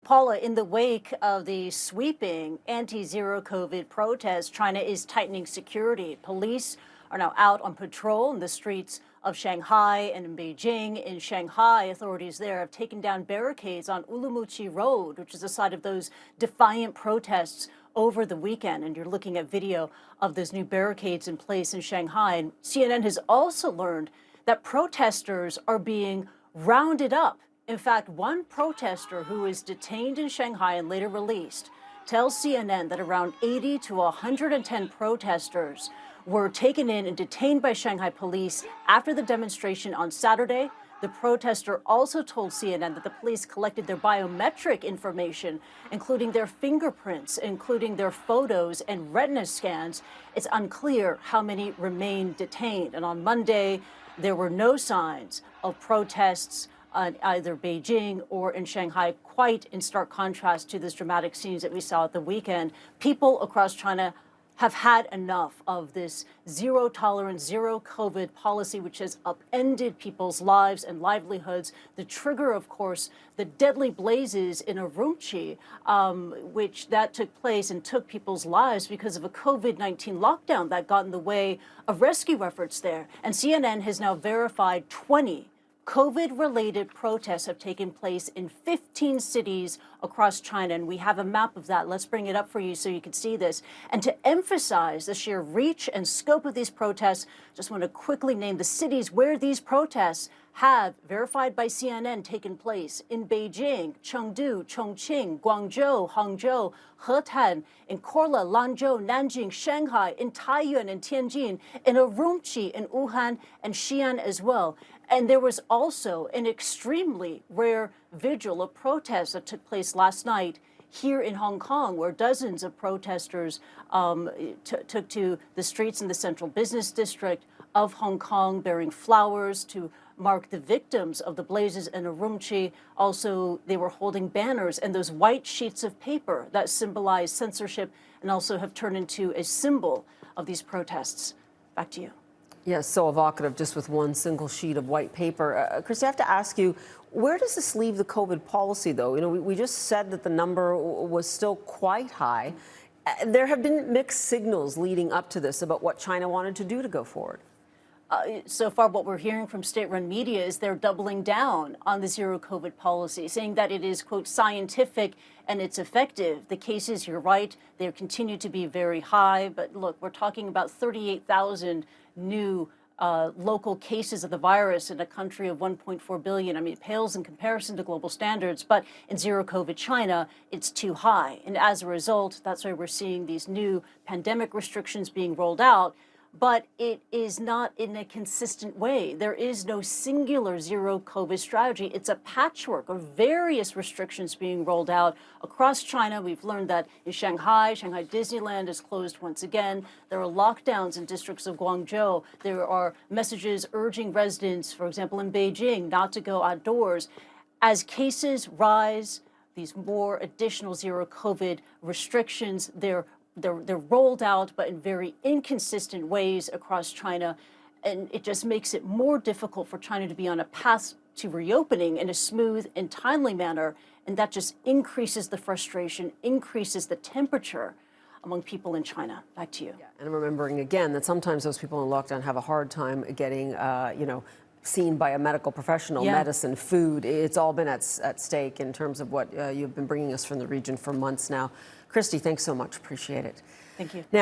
Paula, in the wake of the sweeping anti-zero COVID protests, China is tightening security. Police are now out on patrol in the streets of Shanghai and in Beijing. In Shanghai, authorities there have taken down barricades on Wulumuqi Road, which is the site of those defiant protests over the weekend. And you're looking at video of those new barricades in place in Shanghai. And CNN has also learned that protesters are being rounded up. In fact, one protester who was detained in Shanghai and later released tells CNN that around 80 to 110 protesters were taken in and detained by Shanghai police after the demonstration on Saturday. The protester also told CNN that the police collected their biometric information, including their fingerprints, including their photos and retina scans. It's unclear how many remain detained. And on Monday, there were no signs of protests in either Beijing or in Shanghai, quite in stark contrast to this dramatic scenes that we saw at the weekend. People across China have had enough of this zero tolerance, zero COVID policy, which has upended people's lives and livelihoods. The trigger, of course, the deadly blazes in Urumqi, which that took place and took people's lives because of a COVID-19 lockdown that got in the way of rescue efforts there. And CNN has now verified 20 COVID-related protests have taken place in 15 cities across China, and we have a map of that. Let's bring it up for you so you can see this. And to emphasize the sheer reach and scope of these protests, just want to quickly name the cities where these protests have, verified by CNN, taken place: in Beijing, Chengdu, Chongqing, Guangzhou, Hangzhou, Hetan, in Korla, Lanzhou, Nanjing, Shanghai, in Taiyuan and Tianjin, in Urumqi, in Wuhan, and Xi'an as well. And there was also an extremely rare vigil of protests that took place last night here in Hong Kong, where dozens of protesters took to the streets in the central business district of Hong Kong, bearing flowers to mark the victims of the blazes in Urumqi. Also, they were holding banners and those white sheets of paper that symbolize censorship and also have turned into a symbol of these protests. Back to you. Yes, so evocative, just with one single sheet of white paper. Kristie, I have to ask you, where does this leave the COVID policy, though? You know, we just said that the number was still quite high. There have been mixed signals leading up to this about what China wanted to do to go forward. So far, what we're hearing from state-run media is they're doubling down on the zero COVID policy, saying that it is, quote, scientific and it's effective. The cases, you're right, they continue to be very high. But look, we're talking about 38,000 new local cases of the virus in a country of 1.4 billion. I mean, it pales in comparison to global standards, but in zero COVID China, it's too high. And as a result, that's why we're seeing these new pandemic restrictions being rolled out. But it is not in a consistent way. There is no singular zero COVID strategy. It's a patchwork of various restrictions being rolled out across China. We've learned that in Shanghai Disneyland is closed once again. There are lockdowns in districts of Guangzhou. There are messages urging residents, for example, in Beijing, not to go outdoors. As cases rise, these more additional zero COVID restrictions, they're rolled out, but in very inconsistent ways across China. And it just makes it more difficult for China to be on a path to reopening in a smooth and timely manner. And that just increases the frustration, increases the temperature among people in China. Back to you. Yeah. And remembering again that sometimes those people in lockdown have a hard time getting, seen by a medical professional, medicine, food. It's all been at stake in terms of what you've been bringing us from the region for months now. Kristie, thanks so much. Appreciate it. Thank you. Now,